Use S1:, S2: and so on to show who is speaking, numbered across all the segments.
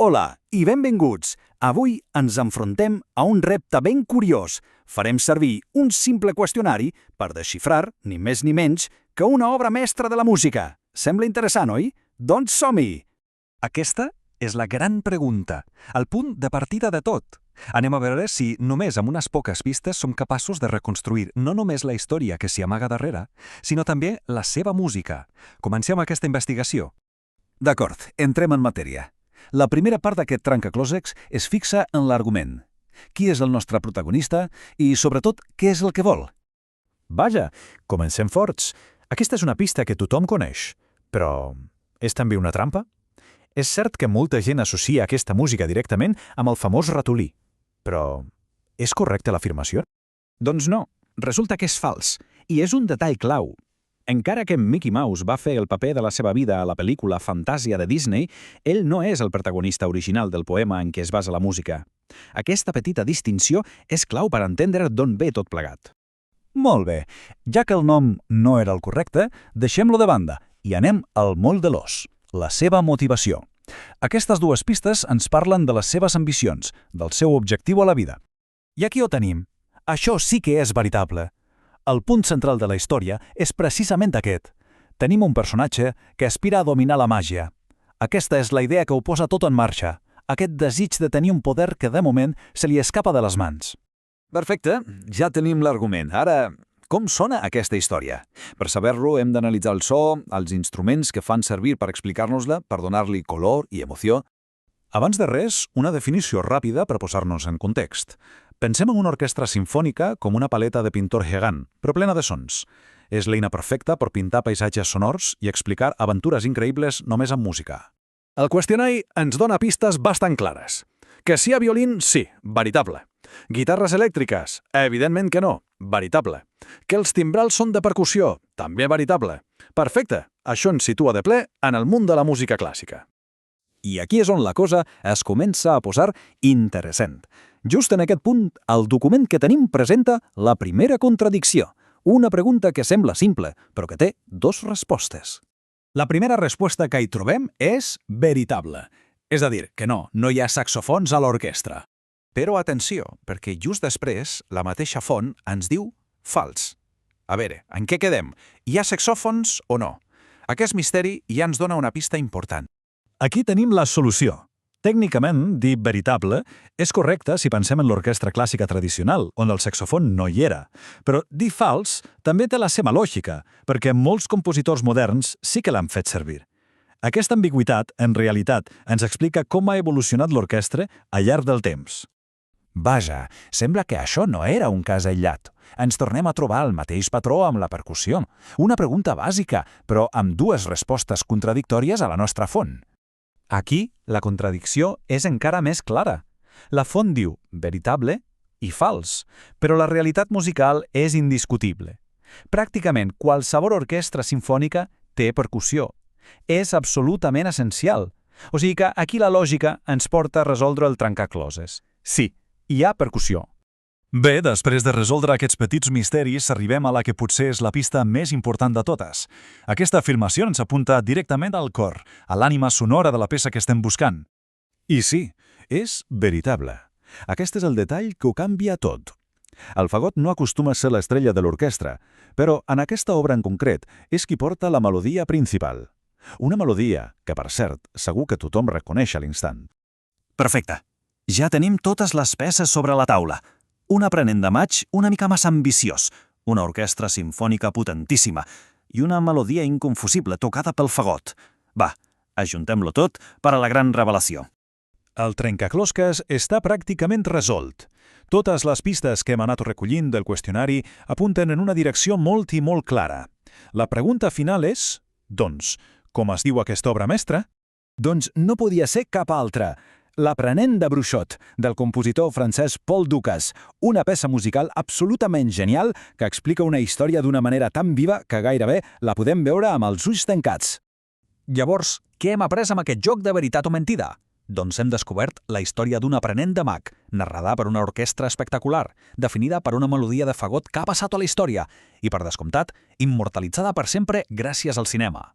S1: Hola i benvinguts! Avui ens enfrontem a un repte ben curiós. Farem servir un simple qüestionari per desxifrar, ni més ni menys, que una obra mestra de la música. Sembla interessant, oi? Doncs som-hi!
S2: Aquesta és la gran pregunta, el punt de partida de tot. Anem a veure si només amb unes poques pistes som capaços de reconstruir no només la història que s'hi amaga darrere, sinó també la seva música. Comencem aquesta investigació.
S1: D'acord, entrem en matèria. La primera part d'aquest trencaclòsecs es fixa en l'argument. Qui és el nostre protagonista i, sobretot, què és el que vol?
S3: Vaja, comencem forts. Aquesta és una pista que tothom coneix. Però és també una trampa? És cert que molta gent associa aquesta música directament amb el famós ratolí. Però és correcta l'afirmació?
S4: Doncs no, resulta que és fals. I és un detall clau. Encara que Mickey Mouse va fer el paper de la seva vida a la pel·lícula Fantàsia de Disney, ell no és el protagonista original del poema en què es basa la música. Aquesta petita distinció és clau per entendre d'on ve tot plegat.
S1: Molt bé. Ja que el nom no era el correcte, deixem-lo de banda i anem al moll de l'os, la seva motivació. Aquestes dues pistes ens parlen de les seves ambicions, del seu objectiu a la vida. I aquí ho tenim. Això sí que és veritable. El punt central de la història és precisament aquest. Tenim un personatge que aspira a dominar la màgia. Aquesta és la idea que ho posa tot en marxa, aquest desig de tenir un poder que de moment se li escapa de les mans.
S5: Perfecte, ja tenim l'argument. Ara, com sona aquesta història? Per saber-lo hem d'analitzar el so, els instruments que fan servir per explicar-nos-la, per donar-li color i emoció.
S3: Abans de res, una definició ràpida per posar-nos en context. Pensem en una orquestra simfònica com una paleta de pintor gegant, però plena de sons. És l'eina perfecta per pintar paisatges sonors i explicar aventures increïbles només amb música.
S6: El qüestionari ens dona pistes bastant clares. Que si hi ha violín, sí, veritable. Guitarres elèctriques? Evidentment que no, veritable. Que els timbrals són de percussió? També veritable. Perfecte, això ens situa de ple en el món de la música clàssica.
S4: I aquí és on la cosa es comença a posar interessant. Just en aquest punt, el document que tenim presenta la primera contradicció, una pregunta que sembla simple, però que té dues respostes.
S1: La primera resposta que hi trobem és veritable. És a dir, que no hi ha saxofons a l'orquestra. Però atenció, perquè just després la mateixa font ens diu fals. A veure, en què quedem? Hi ha saxòfons o no? Aquest misteri ja ens dona una pista important.
S3: Aquí tenim la solució. Tècnicament, dir veritable és correcte si pensem en l'orquestra clàssica tradicional, on el saxofon no hi era. Però dir fals també té la seva lògica, perquè molts compositors moderns sí que l'han fet servir. Aquesta ambigüitat, en realitat, ens explica com ha evolucionat l'orquestra al llarg del temps.
S1: Vaja, sembla que això no era un cas aïllat. Ens tornem a trobar el mateix patró amb la percussió. Una pregunta bàsica, però amb dues respostes contradictòries a la nostra font.
S2: Aquí, la contradicció és encara més clara. La font diu veritable i fals, però la realitat musical és indiscutible. Pràcticament qualsevol orquestra simfònica té percussió. És absolutament essencial. O sigui que aquí la lògica ens porta a resoldre el trencacloses. Sí, hi ha percussió.
S3: Bé, després de resoldre aquests petits misteris, arribem a la que potser és la pista més important de totes. Aquesta afirmació ens apunta directament al cor, a l'ànima sonora de la peça que estem buscant. I sí, és veritable. Aquest és el detall que ho canvia tot. El fagot no acostuma a ser l'estrella de l'orquestra, però en aquesta obra en concret és qui porta la melodia principal. Una melodia que, per cert, segur que tothom reconeix a l'instant.
S1: Perfecte. Ja tenim totes les peces sobre la taula. Un aprenent de maig una mica massa ambiciós, una orquestra simfònica potentíssima i una melodia inconfusible tocada pel fagot. Va, ajuntem-lo tot per a la gran revelació.
S3: El trencaclosques està pràcticament resolt. Totes les pistes que hem anat recollint del qüestionari apunten en una direcció molt i molt clara. La pregunta final és, doncs, com es diu aquesta obra mestra?
S4: Doncs no podia ser cap altra. L'aprenent de Bruixot, del compositor francès Paul Dukas, una peça musical absolutament genial que explica una història d'una manera tan viva que gairebé la podem veure amb els ulls tancats.
S2: Llavors, què hem après amb aquest joc de veritat o mentida? Doncs hem descobert la història d'un aprenent de mag, narrada per una orquestra espectacular, definida per una melodia de fagot que ha passat a la història i, per descomptat, immortalitzada per sempre gràcies al cinema.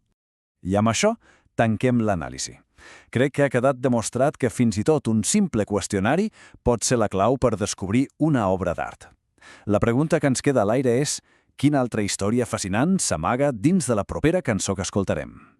S5: I amb això tanquem l'anàlisi. Crec que ha quedat demostrat que fins i tot un simple qüestionari pot ser la clau per descobrir una obra d'art. La pregunta que ens queda a l'aire és: quina altra història fascinant s'amaga dins de la propera cançó que escoltarem?